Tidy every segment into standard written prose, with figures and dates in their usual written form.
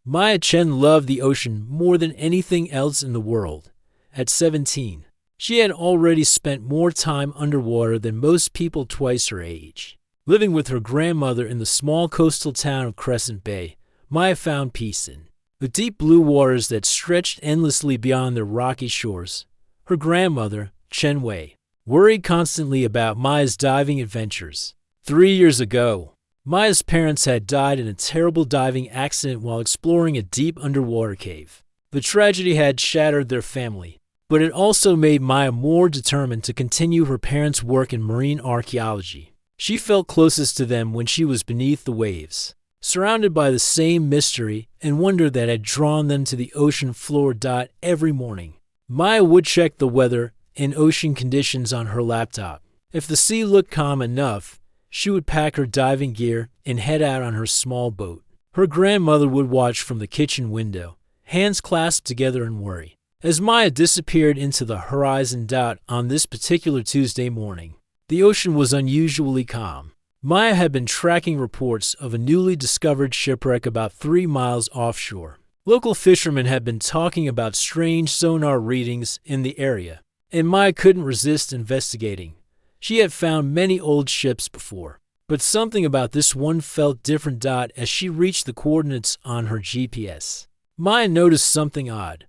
Maya Chen loved the ocean more than anything else in the world. At 17, she had already spent more time underwater than most people twice her age. Living with her grandmother in the small coastal town of Crescent Bay, Maya found peace in the deep blue waters that stretched endlessly beyond their rocky shores. Her grandmother, Chen Wei, worried constantly about Maya's diving adventures. 3 years ago, Maya's parents had died in a terrible diving accident while exploring a deep underwater cave. The tragedy had shattered their family, but it also made Maya more determined to continue her parents' work in marine archaeology. She felt closest to them when she was beneath the waves, surrounded by the same mystery and wonder that had drawn them to the ocean floor. Every morning, Maya would check the weather and ocean conditions on her laptop. If the sea looked calm enough, she would pack her diving gear and head out on her small boat. Her grandmother would watch from the kitchen window, hands clasped together in worry. As Maya disappeared into the horizon. On this particular Tuesday morning, the ocean was unusually calm. Maya had been tracking reports of a newly discovered shipwreck about 3 miles offshore. Local fishermen had been talking about strange sonar readings in the area, and Maya couldn't resist investigating. She had found many old ships before, but something about this one felt different. As she reached the coordinates on her GPS, Maya noticed something odd.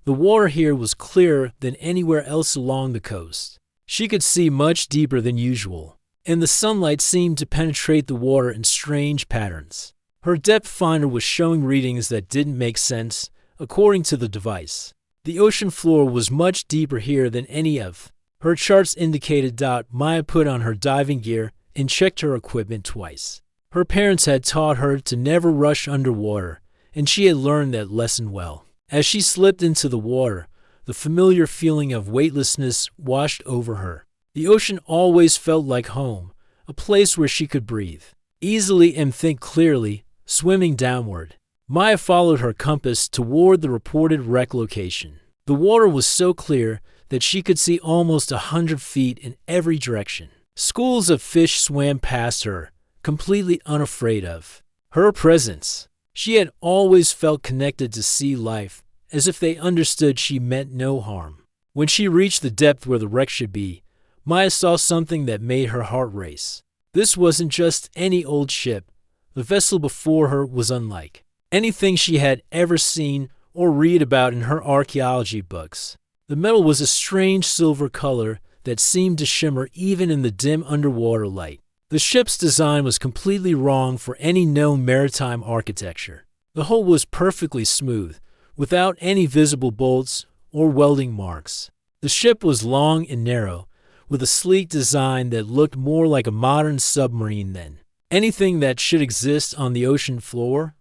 The water here was clearer than anywhere else along the coast. She could see much deeper than usual, and the sunlight seemed to penetrate the water in strange patterns. Her depth finder was showing readings that didn't make sense, according to the device. The ocean floor was much deeper here than any of her charts indicated. Maya put on her diving gear and checked her equipment twice. Her parents had taught her to never rush underwater, and she had learned that lesson well. As she slipped into the water, the familiar feeling of weightlessness washed over her. The ocean always felt like home, a place where she could breathe easily and think clearly. Swimming downward, Maya followed her compass toward the reported wreck location. The water was so clear that she could see almost 100 feet in every direction. Schools of fish swam past her, completely unafraid of her presence. She had always felt connected to sea life, as if they understood she meant no harm. When she reached the depth where the wreck should be, Maya saw something that made her heart race. This wasn't just any old ship. The vessel before her was unlike anything she had ever seen or read about in her archaeology books. The metal was a strange silver color that seemed to shimmer even in the dim underwater light. The ship's design was completely wrong for any known maritime architecture. The hull was perfectly smooth, without any visible bolts or welding marks. The ship was long and narrow, with a sleek design that looked more like a modern submarine than anything that should exist on the ocean floor.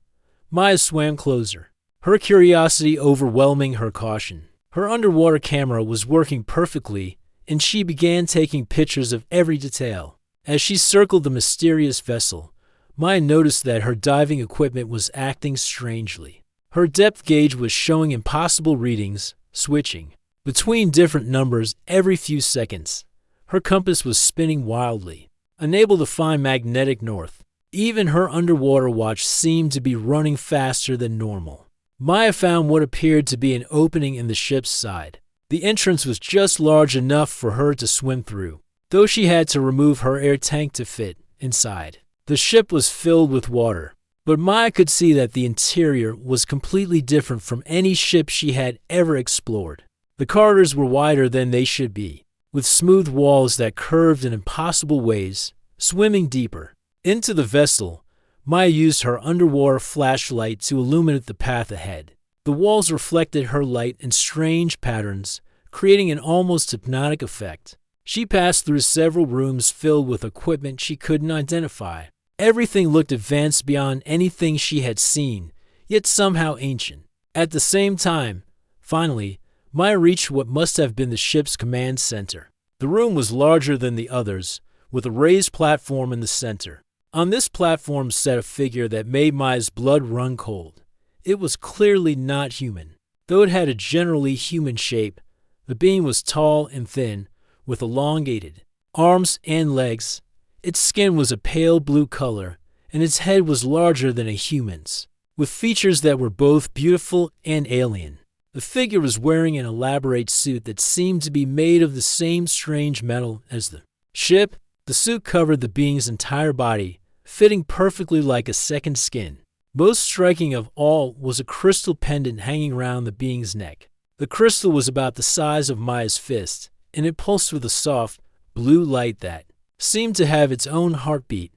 Maya swam closer, her curiosity overwhelming her caution. Her underwater camera was working perfectly, and she began taking pictures of every detail. As she circled the mysterious vessel, Maya noticed that her diving equipment was acting strangely. Her depth gauge was showing impossible readings, switching between different numbers every few seconds. Her compass was spinning wildly, unable to find magnetic north. Even her underwater watch seemed to be running faster than normal. Maya found what appeared to be an opening in the ship's side. The entrance was just large enough for her to swim through, though she had to remove her air tank to fit inside. The ship was filled with water, but Maya could see that the interior was completely different from any ship she had ever explored. The corridors were wider than they should be, with smooth walls that curved in impossible ways. Swimming deeper into the vessel, Maya used her underwater flashlight to illuminate the path ahead. The walls reflected her light in strange patterns, creating an almost hypnotic effect. She passed through several rooms filled with equipment she couldn't identify. Everything looked advanced beyond anything she had seen, yet somehow ancient. At the same time, finally, Maya reached what must have been the ship's command center. The room was larger than the others, with a raised platform in the center. On this platform sat a figure that made Maya's blood run cold. It was clearly not human. Though it had a generally human shape, the being was tall and thin, with elongated arms and legs. Its skin was a pale blue color, and its head was larger than a human's. with features that were both beautiful and alien. The figure was wearing an elaborate suit that seemed to be made of the same strange metal as the ship. The suit covered the being's entire body, fitting perfectly like a second skin. Most striking of all was a crystal pendant hanging around the being's neck. The crystal was about the size of Maya's fist, and it pulsed with a soft, blue light that seemed to have its own heartbeat.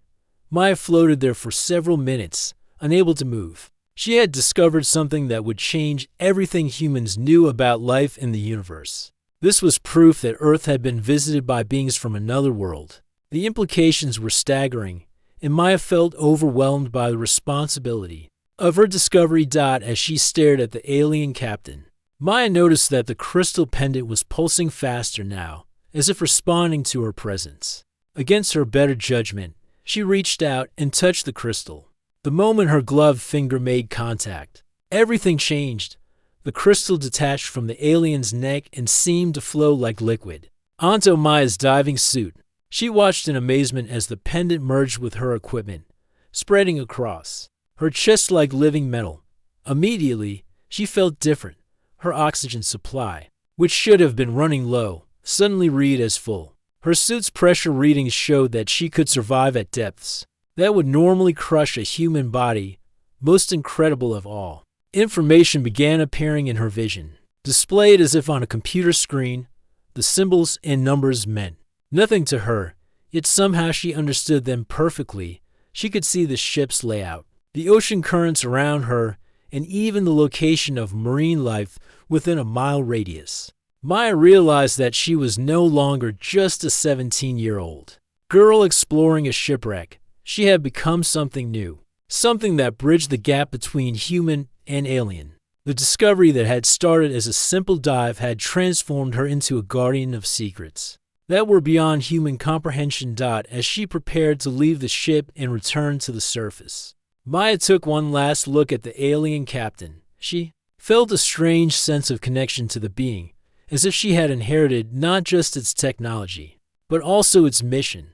Maya floated there for several minutes, unable to move. She had discovered something that would change everything humans knew about life in the universe. This was proof that Earth had been visited by beings from another world. The implications were staggering, and Maya felt overwhelmed by the responsibility of her discovery. As she stared at the alien captain, Maya noticed that the crystal pendant was pulsing faster now, as if responding to her presence. Against her better judgment, she reached out and touched the crystal. The moment her gloved finger made contact, everything changed. The crystal detached from the alien's neck and seemed to flow like liquid onto Maya's diving suit. She watched in amazement as the pendant merged with her equipment, spreading across her chest like living metal. Immediately, she felt different. Her oxygen supply, which should have been running low, suddenly read as full. Her suit's pressure readings showed that she could survive at depths that would normally crush a human body. Most incredible of all, information began appearing in her vision, displayed as if on a computer screen. The symbols and numbers meant nothing to her, yet somehow she understood them perfectly. She could see the ship's layout, the ocean currents around her, and even the location of marine life within a mile radius. Maya realized that she was no longer just a 17-year-old girl exploring a shipwreck. She had become something new, something that bridged the gap between human and alien. The discovery that had started as a simple dive had transformed her into a guardian of secrets that were beyond human comprehension. As she prepared to leave the ship and return to the surface, Maya took one last look at the alien captain. She felt a strange sense of connection to the being, as if she had inherited not just its technology, but also its mission.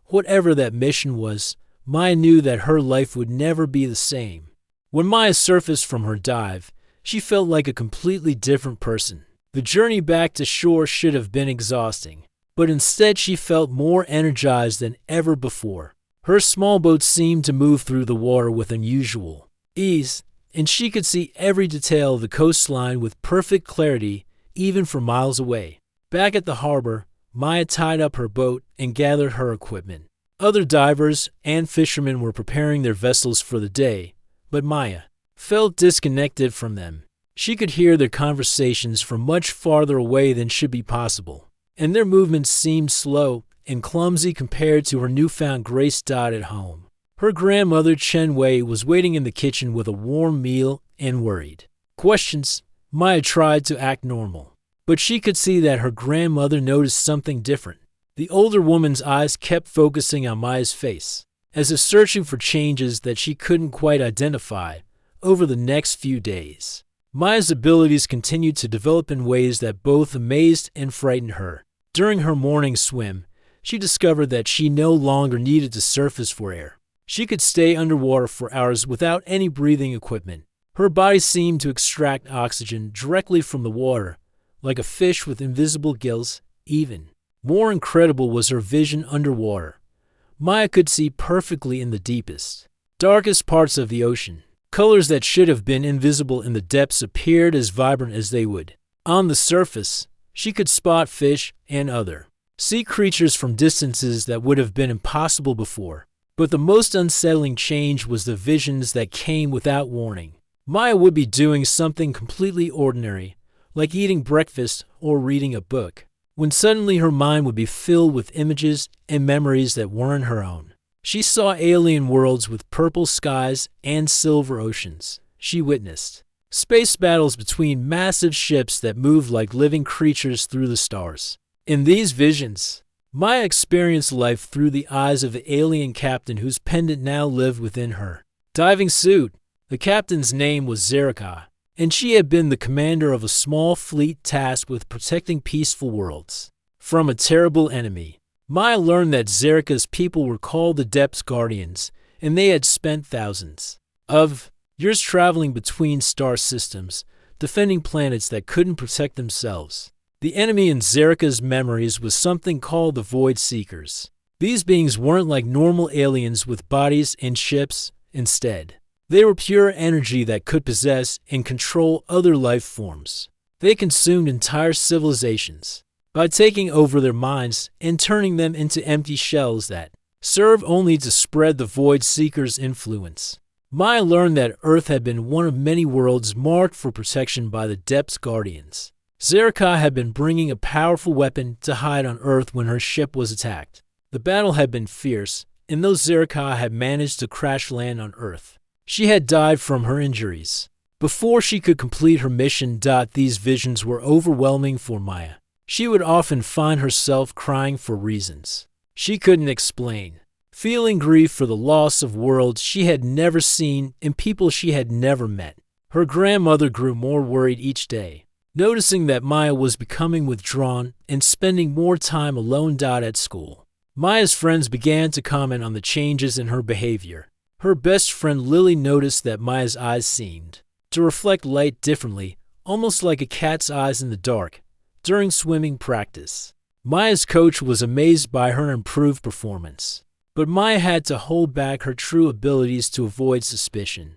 Whatever that mission was, Maya knew that her life would never be the same. When Maya surfaced from her dive, she felt like a completely different person. The journey back to shore should have been exhausting, but instead she felt more energized than ever before. Her small boat seemed to move through the water with unusual ease, and she could see every detail of the coastline with perfect clarity, even from miles away. Back at the harbor, Maya tied up her boat and gathered her equipment. Other divers and fishermen were preparing their vessels for the day, but Maya felt disconnected from them. She could hear their conversations from much farther away than should be possible, and their movements seemed slow and clumsy compared to her newfound grace. At home, her grandmother Chen Wei was waiting in the kitchen with a warm meal and worried questions. Maya tried to act normal, but she could see that her grandmother noticed something different. The older woman's eyes kept focusing on Maya's face, as if searching for changes that she couldn't quite identify. Over the next few days, Maya's abilities continued to develop in ways that both amazed and frightened her. During her morning swim, she discovered that she no longer needed to surface for air. She could stay underwater for hours without any breathing equipment. Her body seemed to extract oxygen directly from the water, like a fish with invisible gills. Even more incredible was her vision underwater. Maya could see perfectly in the deepest, darkest parts of the ocean. Colors that should have been invisible in the depths appeared as vibrant as they would on the surface. She could spot fish and other sea creatures from distances that would have been impossible before. But the most unsettling change was the visions that came without warning. Maya would be doing something completely ordinary, like eating breakfast or reading a book, when suddenly her mind would be filled with images and memories that weren't her own. She saw alien worlds with purple skies and silver oceans. She witnessed space battles between massive ships that moved like living creatures through the stars. In these visions, Maya experienced life through the eyes of the alien captain whose pendant now lived within her diving suit. The captain's name was Zerika, and she had been the commander of a small fleet tasked with protecting peaceful worlds from a terrible enemy. Maya learned that Zerika's people were called the Depths Guardians, and they had spent thousands of years traveling between star systems, defending planets that couldn't protect themselves. The enemy in Zerika's memories was something called the Void Seekers. These beings weren't like normal aliens with bodies and ships. Instead, they were pure energy that could possess and control other life forms. They consumed entire civilizations by taking over their minds and turning them into empty shells that serve only to spread the Void Seekers' influence. Maya learned that Earth had been one of many worlds marked for protection by the Depth's Guardians. Zerika had been bringing a powerful weapon to hide on Earth when her ship was attacked. The battle had been fierce, and though Zerika had managed to crash land on Earth, she had died from her injuries before she could complete her mission. These visions were overwhelming for Maya. She would often find herself crying for reasons she couldn't explain, feeling grief for the loss of worlds she had never seen and people she had never met. Her grandmother grew more worried each day, noticing that Maya was becoming withdrawn and spending more time alone. At school, Maya's friends began to comment on the changes in her behavior. Her best friend Lily noticed that Maya's eyes seemed to reflect light differently, almost like a cat's eyes in the dark, during swimming practice. Maya's coach was amazed by her improved performance, but Maya had to hold back her true abilities to avoid suspicion.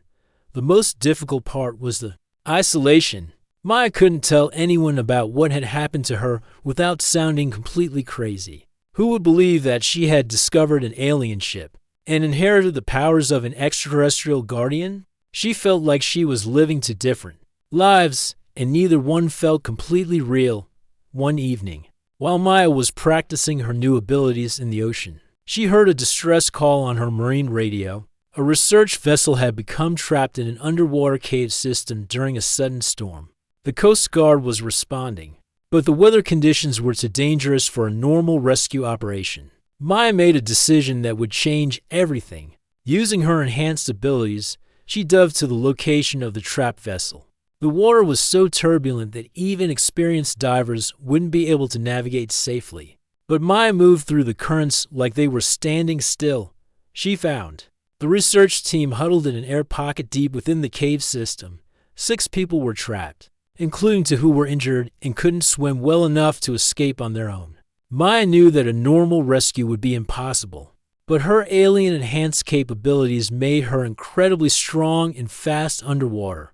The most difficult part was the isolation. Maya couldn't tell anyone about what had happened to her without sounding completely crazy. Who would believe that she had discovered an alien ship and inherited the powers of an extraterrestrial guardian? She felt like she was living two different lives, and neither one felt completely real. One evening, while Maya was practicing her new abilities in the ocean, she heard a distress call on her marine radio. A research vessel had become trapped in an underwater cave system during a sudden storm. The Coast Guard was responding, but the weather conditions were too dangerous for a normal rescue operation. Maya made a decision that would change everything. Using her enhanced abilities, she dove to the location of the trapped vessel. The water was so turbulent that even experienced divers wouldn't be able to navigate safely. But Maya moved through the currents like they were standing still. She found the research team huddled in an air pocket deep within the cave system. 6 people were trapped, including 2 who were injured and couldn't swim well enough to escape on their own. Maya knew that a normal rescue would be impossible, but her alien-enhanced capabilities made her incredibly strong and fast underwater.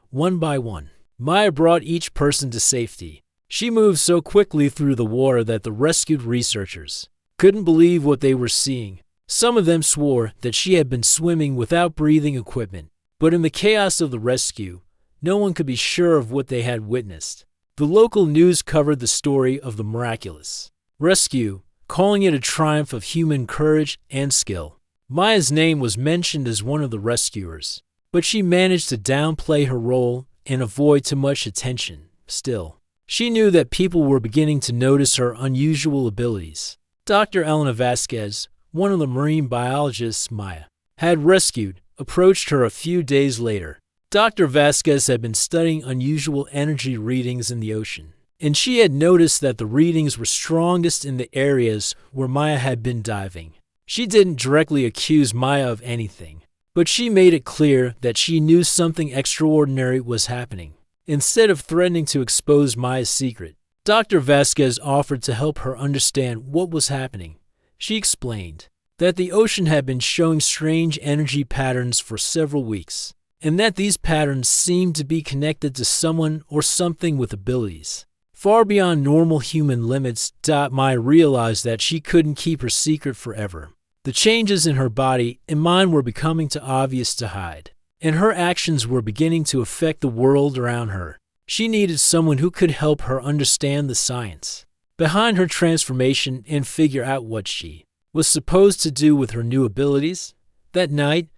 One by one, Maya brought each person to safety. She moved so quickly through the water that the rescued researchers couldn't believe what they were seeing. Some of them swore that she had been swimming without breathing equipment, but in the chaos of the rescue, no one could be sure of what they had witnessed. The local news covered the story of the miraculous rescue, calling it a triumph of human courage and skill. Maya's name was mentioned as one of the rescuers, but she managed to downplay her role and avoid too much attention. Still, she knew that people were beginning to notice her unusual abilities. Dr. Elena Vasquez, one of the marine biologists Maya had rescued, approached her a few days later. Dr. Vasquez had been studying unusual energy readings in the ocean, and she had noticed that the readings were strongest in the areas where Maya had been diving. She didn't directly accuse Maya of anything, but she made it clear that she knew something extraordinary was happening. Instead of threatening to expose Maya's secret, Dr. Vasquez offered to help her understand what was happening. She explained that the ocean had been showing strange energy patterns for several weeks, and that these patterns seemed to be connected to someone or something with abilities far beyond normal human limits. Maya realized that she couldn't keep her secret forever. The changes in her body and mind were becoming too obvious to hide, and her actions were beginning to affect the world around her. She needed someone who could help her understand the science behind her transformation and figure out what she was supposed to do with her new abilities. That night,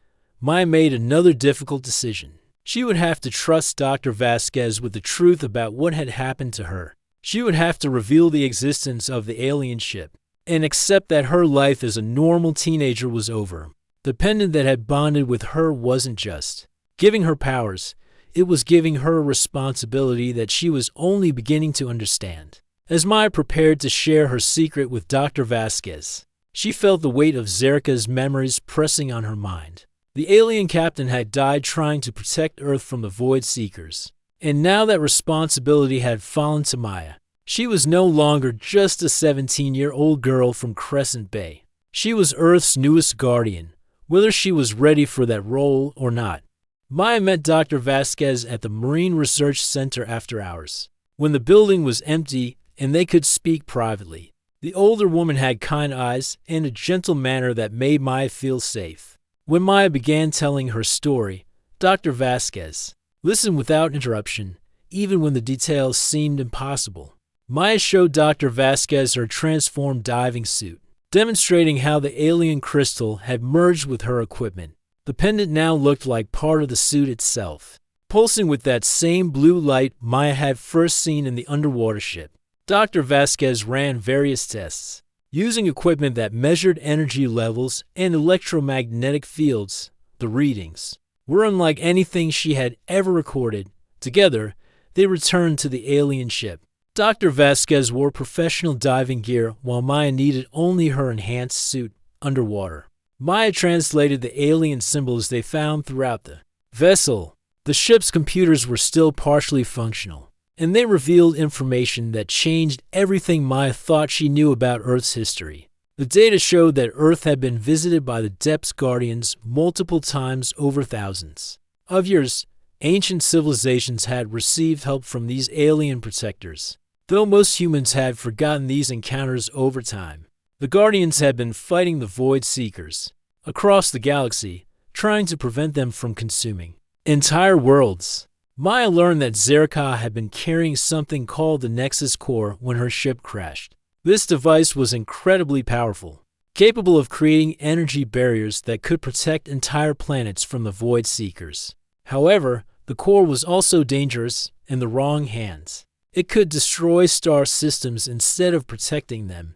Maya made another difficult decision. She would have to trust Dr. Vasquez with the truth about what had happened to her. She would have to reveal the existence of the alien ship and accept that her life as a normal teenager was over. The pendant that had bonded with her wasn't just giving her powers, it was giving her a responsibility that she was only beginning to understand. As Maya prepared to share her secret with Dr. Vasquez, she felt the weight of Zerika's memories pressing on her mind. The alien captain had died trying to protect Earth from the Void Seekers, and now that responsibility had fallen to Maya. She was no longer just a 17-year-old girl from Crescent Bay. She was Earth's newest guardian, whether she was ready for that role or not. Maya met Dr. Vasquez at the Marine Research Center after hours, when the building was empty and they could speak privately. The older woman had kind eyes and a gentle manner that made Maya feel safe. When Maya began telling her story, Dr. Vasquez listened without interruption, even when the details seemed impossible. Maya showed Dr. Vasquez her transformed diving suit, demonstrating how the alien crystal had merged with her equipment. The pendant now looked like part of the suit itself, pulsing with that same blue light Maya had first seen in the underwater ship. Dr. Vasquez ran various tests, using equipment that measured energy levels and electromagnetic fields. The readings were unlike anything she had ever recorded. Together, they returned to the alien ship. Dr. Vasquez wore professional diving gear while Maya needed only her enhanced suit underwater. Maya translated the alien symbols they found throughout the vessel. The ship's computers were still partially functional, and they revealed information that changed everything Maya thought she knew about Earth's history. The data showed that Earth had been visited by the Depths Guardians multiple times over thousands of years. Ancient civilizations had received help from these alien protectors, though most humans had forgotten these encounters over time. The Guardians had been fighting the Void Seekers across the galaxy, trying to prevent them from consuming entire worlds. Maya learned that Zerka had been carrying something called the Nexus Core when her ship crashed. This device was incredibly powerful, capable of creating energy barriers that could protect entire planets from the Void Seekers. However, the core was also dangerous in the wrong hands. It could destroy star systems instead of protecting them.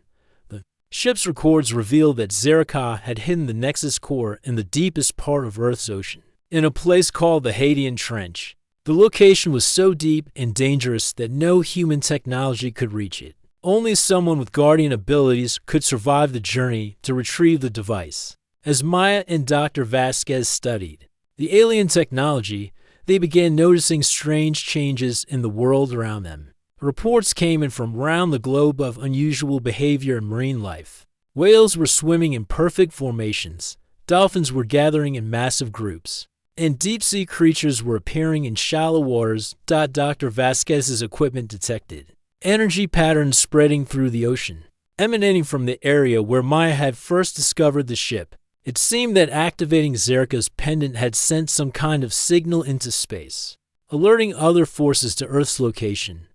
The ship's records revealed that Zerka had hidden the Nexus Core in the deepest part of Earth's ocean, in a place called the Hadean Trench. The location was so deep and dangerous that no human technology could reach it. Only someone with Guardian abilities could survive the journey to retrieve the device. As Maya and Dr. Vasquez studied the alien technology, they began noticing strange changes in the world around them. Reports came in from around the globe of unusual behavior in marine life. Whales were swimming in perfect formations, dolphins were gathering in massive groups, and deep-sea creatures were appearing in shallow waters. Dr. Vasquez's equipment detected energy patterns spreading through the ocean, emanating from the area where Maya had first discovered the ship. It seemed that activating Zerka's pendant had sent some kind of signal into space, alerting other forces to Earth's location.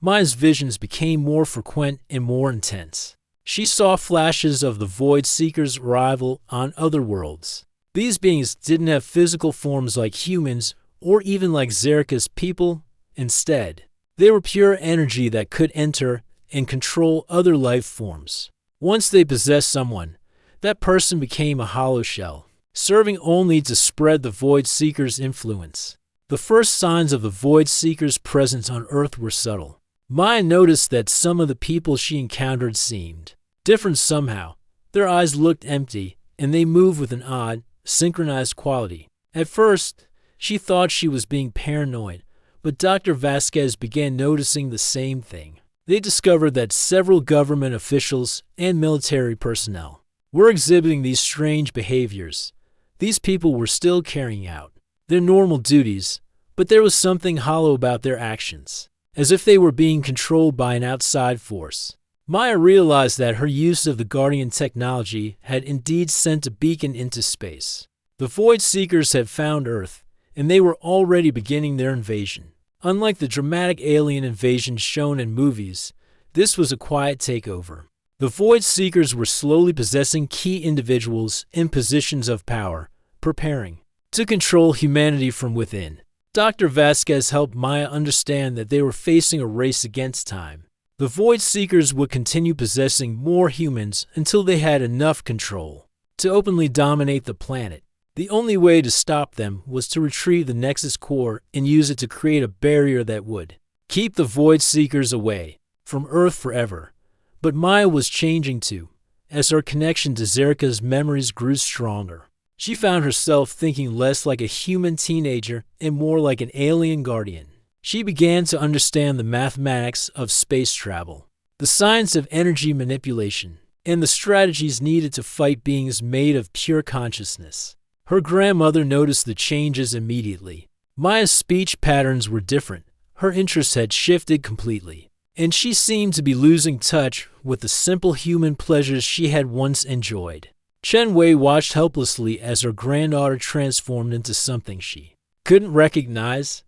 Maya's visions became more frequent and more intense. She saw flashes of the Void Seekers' arrival on other worlds. These beings didn't have physical forms like humans or even like Zerka's people. Instead, they were pure energy that could enter and control other life forms. Once they possessed someone, that person became a hollow shell, serving only to spread the Void Seekers' influence. The first signs of the Void Seekers' presence on Earth were subtle. Maya noticed that some of the people she encountered seemed different somehow. Their eyes looked empty, and they moved with an odd, synchronized quality. At first, she thought she was being paranoid, but Dr. Vasquez began noticing the same thing. They discovered that several government officials and military personnel were exhibiting these strange behaviors. These people were still carrying out their normal duties, but there was something hollow about their actions, as if they were being controlled by an outside force. Maya realized that her use of the Guardian technology had indeed sent a beacon into space. The Void Seekers had found Earth, and they were already beginning their invasion. Unlike the dramatic alien invasions shown in movies, this was a quiet takeover. The Void Seekers were slowly possessing key individuals in positions of power, preparing to control humanity from within. Dr. Vasquez helped Maya understand that they were facing a race against time. The Void Seekers would continue possessing more humans until they had enough control to openly dominate the planet. The only way to stop them was to retrieve the Nexus Core and use it to create a barrier that would keep the Void Seekers away from Earth forever. But Maya was changing too, as her connection to Zerka's memories grew stronger. She found herself thinking less like a human teenager and more like an alien guardian. She began to understand the mathematics of space travel, the science of energy manipulation, and the strategies needed to fight beings made of pure consciousness. Her grandmother noticed the changes immediately. Maya's speech patterns were different. Her interests had shifted completely, and she seemed to be losing touch with the simple human pleasures she had once enjoyed. Chen Wei watched helplessly as her granddaughter transformed into something she couldn't recognize.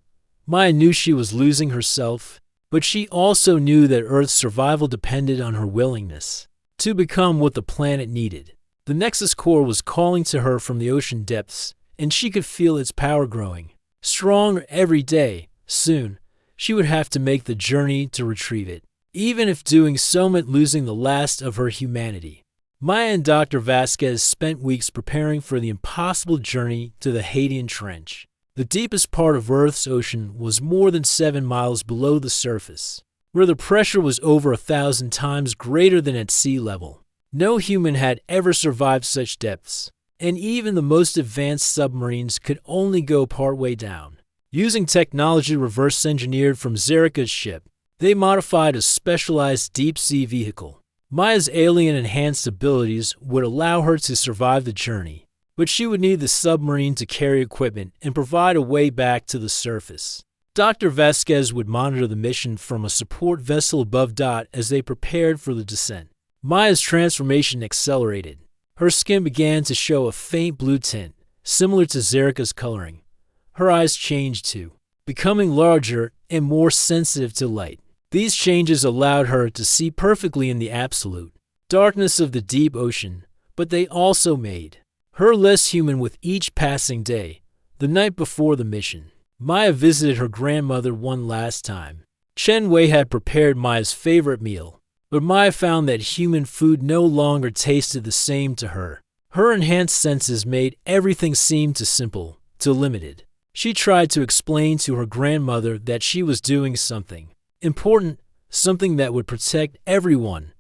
Maya knew she was losing herself, but she also knew that Earth's survival depended on her willingness to become what the planet needed. The Nexus core was calling to her from the ocean depths, and she could feel its power growing stronger every day. Soon, she would have to make the journey to retrieve it, even if doing so meant losing the last of her humanity. Maya and Dr. Vasquez spent weeks preparing for the impossible journey to the Haitian Trench. The deepest part of Earth's ocean was more than 7 miles below the surface, where the pressure was over 1,000 times greater than at sea level. No human had ever survived such depths, and even the most advanced submarines could only go partway down. Using technology reverse-engineered from Zerika's ship, they modified a specialized deep-sea vehicle. Maya's alien-enhanced abilities would allow her to survive the journey, but she would need the submarine to carry equipment and provide a way back to the surface. Dr. Vasquez would monitor the mission from a support vessel above Dot as they prepared for the descent. Maya's transformation accelerated. Her skin began to show a faint blue tint, similar to Zerika's coloring. Her eyes changed too, becoming larger and more sensitive to light. These changes allowed her to see perfectly in the absolute darkness of the deep ocean, but they also made her less human with each passing day. The night before the mission, Maya visited her grandmother one last time. Chen Wei had prepared Maya's favorite meal, but Maya found that human food no longer tasted the same to her. Her enhanced senses made everything seem too simple, too limited. She tried to explain to her grandmother that she was doing something important, something that would protect everyone,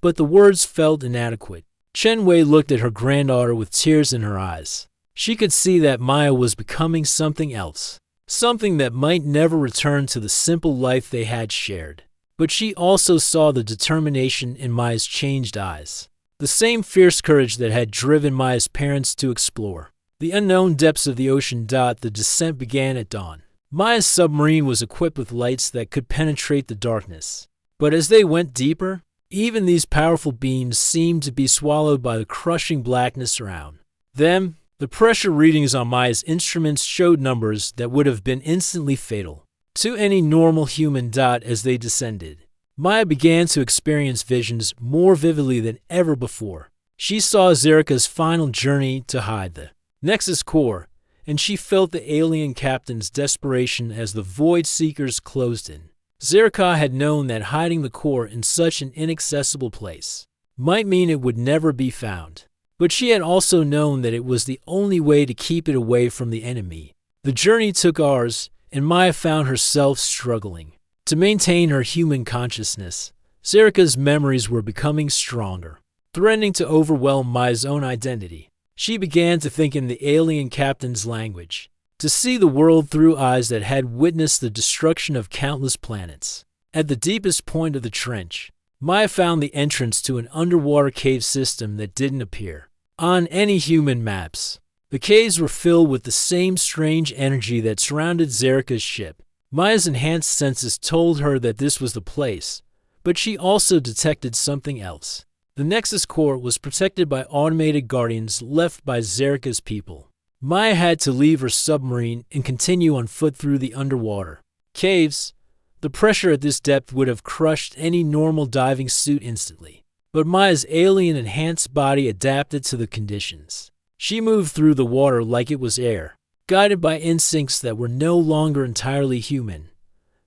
but the words felt inadequate. Chen Wei looked at her granddaughter with tears in her eyes. She could see that Maya was becoming something else, something that might never return to the simple life they had shared. But she also saw the determination in Maya's changed eyes, the same fierce courage that had driven Maya's parents to explore the unknown depths of the ocean. The descent began at dawn. Maya's submarine was equipped with lights that could penetrate the darkness. But as they went deeper, even these powerful beams seemed to be swallowed by the crushing blackness around them. The pressure readings on Maya's instruments showed numbers that would have been instantly fatal to any normal human. As they descended, Maya began to experience visions more vividly than ever before. She saw Zerika's final journey to hide the Nexus core, and she felt the alien captain's desperation as the Void Seekers closed in. Zerika had known that hiding the core in such an inaccessible place might mean it would never be found, but she had also known that it was the only way to keep it away from the enemy. The journey took hours, and Maya found herself struggling to maintain her human consciousness. Zerika's memories were becoming stronger, threatening to overwhelm Maya's own identity. She began to think in the alien captain's language, to see the world through eyes that had witnessed the destruction of countless planets. At the deepest point of the trench, Maya found the entrance to an underwater cave system that didn't appear on any human maps. The caves were filled with the same strange energy that surrounded Zerika's ship. Maya's enhanced senses told her that this was the place, but she also detected something else. The Nexus core was protected by automated guardians left by Zerika's people. Maya had to leave her submarine and continue on foot through the underwater caves. The pressure at this depth would have crushed any normal diving suit instantly, but Maya's alien-enhanced body adapted to the conditions. She moved through the water like it was air, guided by instincts that were no longer entirely human.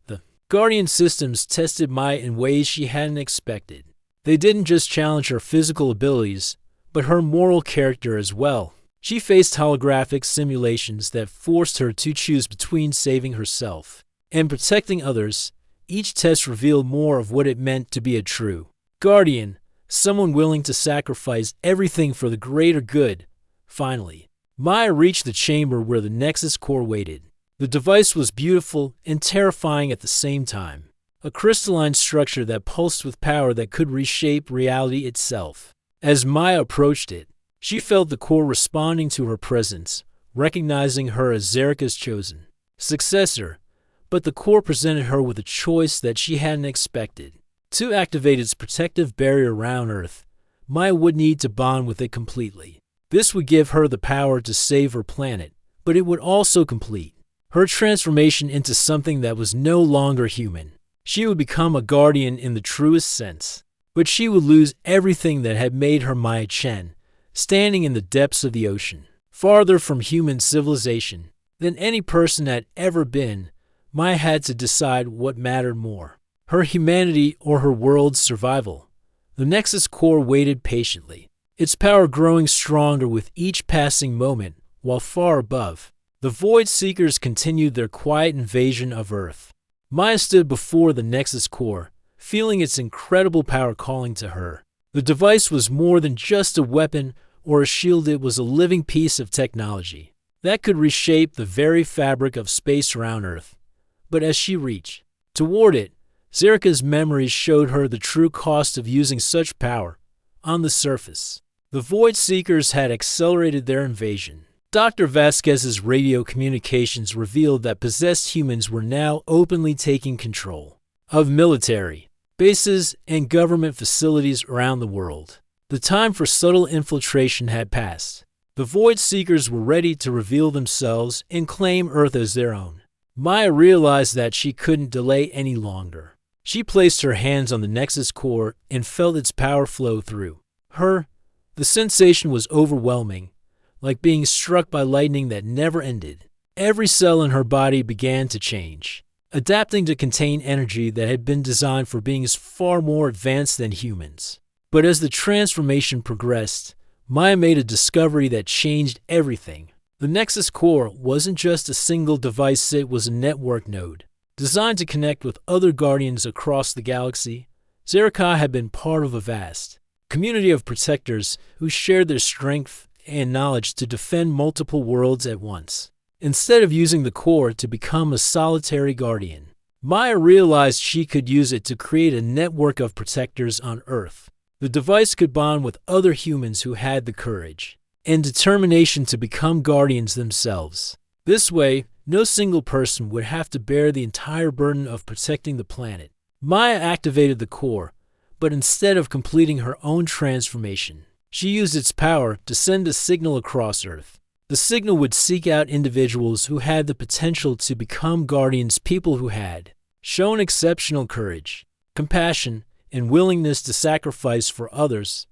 The Guardian systems tested Maya in ways she hadn't expected. They didn't just challenge her physical abilities, but her moral character as well. She faced holographic simulations that forced her to choose between saving herself and protecting others. Each test revealed more of what it meant to be a true Guardian, someone willing to sacrifice everything for the greater good. Finally, Maya reached the chamber where the Nexus core waited. The device was beautiful and terrifying at the same time. A crystalline structure that pulsed with power that could reshape reality itself. As Maya approached it, she felt the core responding to her presence, recognizing her as Zerika's chosen successor, but the core presented her with a choice that she hadn't expected. To activate its protective barrier around Earth, Maya would need to bond with it completely. This would give her the power to save her planet, but it would also complete her transformation into something that was no longer human. She would become a guardian in the truest sense, but she would lose everything that had made her Maya Chen, standing in the depths of the ocean, farther from human civilization than any person had ever been. Maya had to decide what mattered more, her humanity or her world's survival. The Nexus core waited patiently, its power growing stronger with each passing moment, while far above, the Void Seekers continued their quiet invasion of Earth. Maya stood before the Nexus core, feeling its incredible power calling to her. The device was more than just a weapon or a shield. It was a living piece of technology that could reshape the very fabric of space around Earth. But as she reached toward it, Zerika's memories showed her the true cost of using such power. On the surface, the Void Seekers had accelerated their invasion. Dr. Vasquez's radio communications revealed that possessed humans were now openly taking control of military bases and government facilities around the world. The time for subtle infiltration had passed. The Void Seekers were ready to reveal themselves and claim Earth as their own. Maya realized that she couldn't delay any longer. She placed her hands on the Nexus core and felt its power flow through her. The sensation was overwhelming, like being struck by lightning that never ended. Every cell in her body began to change, adapting to contain energy that had been designed for beings far more advanced than humans. But as the transformation progressed, Maya made a discovery that changed everything. The Nexus core wasn't just a single device, it was a network node, designed to connect with other guardians across the galaxy. Zerika had been part of a vast community of protectors who shared their strength and knowledge to defend multiple worlds at once. Instead of using the core to become a solitary guardian, Maya realized she could use it to create a network of protectors on Earth. The device could bond with other humans who had the courage and determination to become guardians themselves. This way, no single person would have to bear the entire burden of protecting the planet. Maya activated the core, but instead of completing her own transformation, she used its power to send a signal across Earth. The signal would seek out individuals who had the potential to become guardians, people who had shown exceptional courage, compassion, and willingness to sacrifice for others.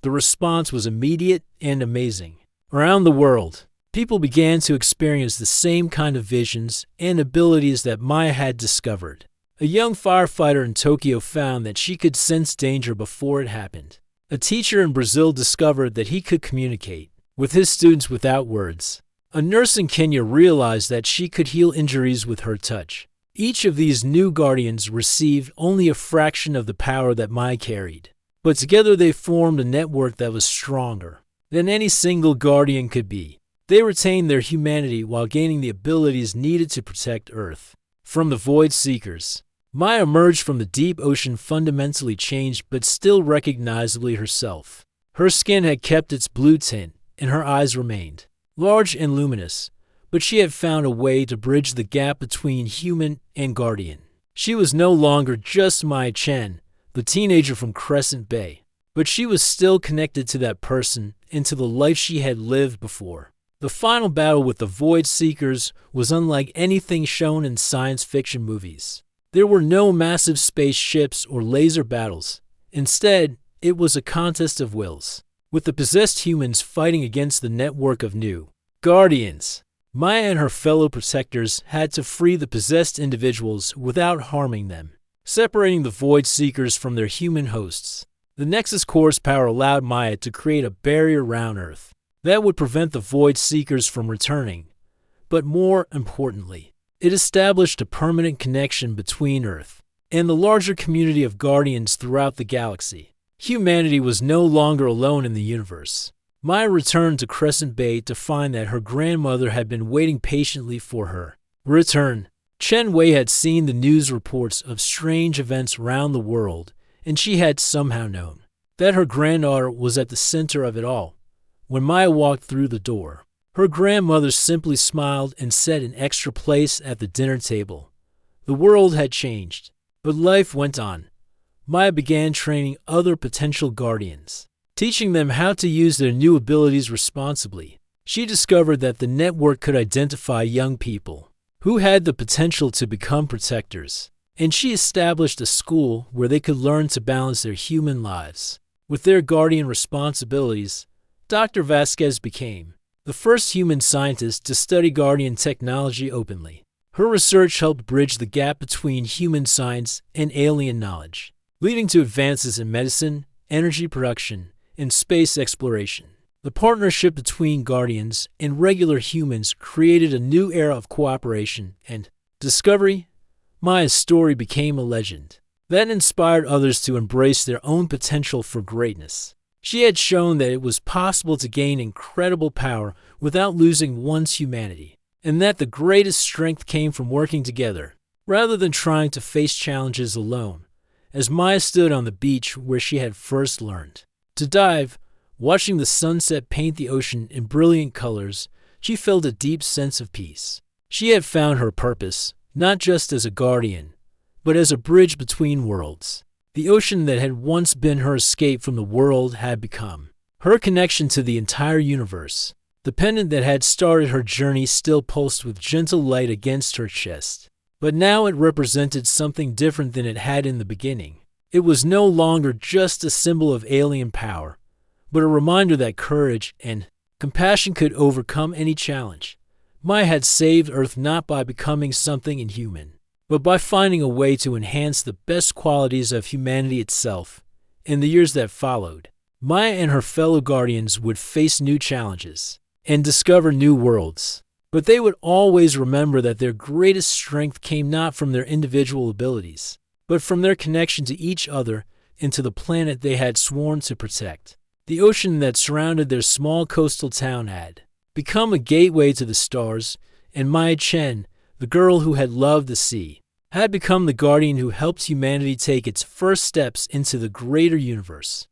The response was immediate and amazing. Around the world, people began to experience the same kind of visions and abilities that Maya had discovered. A young firefighter in Tokyo found that she could sense danger before it happened. A teacher in Brazil discovered that he could communicate with his students without words. A nurse in Kenya realized that she could heal injuries with her touch. Each of these new guardians received only a fraction of the power that Maya carried, but together they formed a network that was stronger than any single guardian could be. They retained their humanity while gaining the abilities needed to protect Earth from the Void Seekers. Maya emerged from the deep ocean fundamentally changed but still recognizably herself. Her skin had kept its blue tint, and her eyes remained large and luminous, but she had found a way to bridge the gap between human and guardian. She was no longer just Maya Chen, the teenager from Crescent Bay, but she was still connected to that person and to the life she had lived before. The final battle with the Void Seekers was unlike anything shown in science fiction movies. There were no massive spaceships or laser battles. Instead, it was a contest of wills, with the possessed humans fighting against the network of new guardians. Maya and her fellow protectors had to free the possessed individuals without harming them, separating the Void Seekers from their human hosts. The Nexus core's power allowed Maya to create a barrier around Earth that would prevent the Void Seekers from returning. But more importantly, it established a permanent connection between Earth and the larger community of guardians throughout the galaxy. Humanity was no longer alone in the universe. Maya returned to Crescent Bay to find that her grandmother had been waiting patiently for her return. Chen Wei had seen the news reports of strange events around the world, and she had somehow known that her granddaughter was at the center of it all. When Maya walked through the door, her grandmother simply smiled and set an extra place at the dinner table. The world had changed, but life went on. Maya began training other potential guardians, teaching them how to use their new abilities responsibly. She discovered that the network could identify young people who had the potential to become protectors, and she established a school where they could learn to balance their human lives with their guardian responsibilities. Dr. Vasquez became the first human scientist to study guardian technology openly. Her research helped bridge the gap between human science and alien knowledge, leading to advances in medicine, energy production, and space exploration. The partnership between Guardians and regular humans created a new era of cooperation and discovery. Maya's story became a legend that inspired others to embrace their own potential for greatness. She had shown that it was possible to gain incredible power without losing one's humanity, and that the greatest strength came from working together, rather than trying to face challenges alone. As Maya stood on the beach where she had first learned to dive, watching the sunset paint the ocean in brilliant colors, she felt a deep sense of peace. She had found her purpose, not just as a guardian, but as a bridge between worlds. The ocean that had once been her escape from the world had become her connection to the entire universe. The pendant that had started her journey still pulsed with gentle light against her chest, but now it represented something different than it had in the beginning. It was no longer just a symbol of alien power, but a reminder that courage and compassion could overcome any challenge. Maya had saved Earth not by becoming something inhuman, but by finding a way to enhance the best qualities of humanity itself. In the years that followed, Maya and her fellow Guardians would face new challenges and discover new worlds, but they would always remember that their greatest strength came not from their individual abilities, but from their connection to each other and to the planet they had sworn to protect. The ocean that surrounded their small coastal town had become a gateway to the stars, and Maya Chen, the girl who had loved the sea, had become the guardian who helped humanity take its first steps into the greater universe.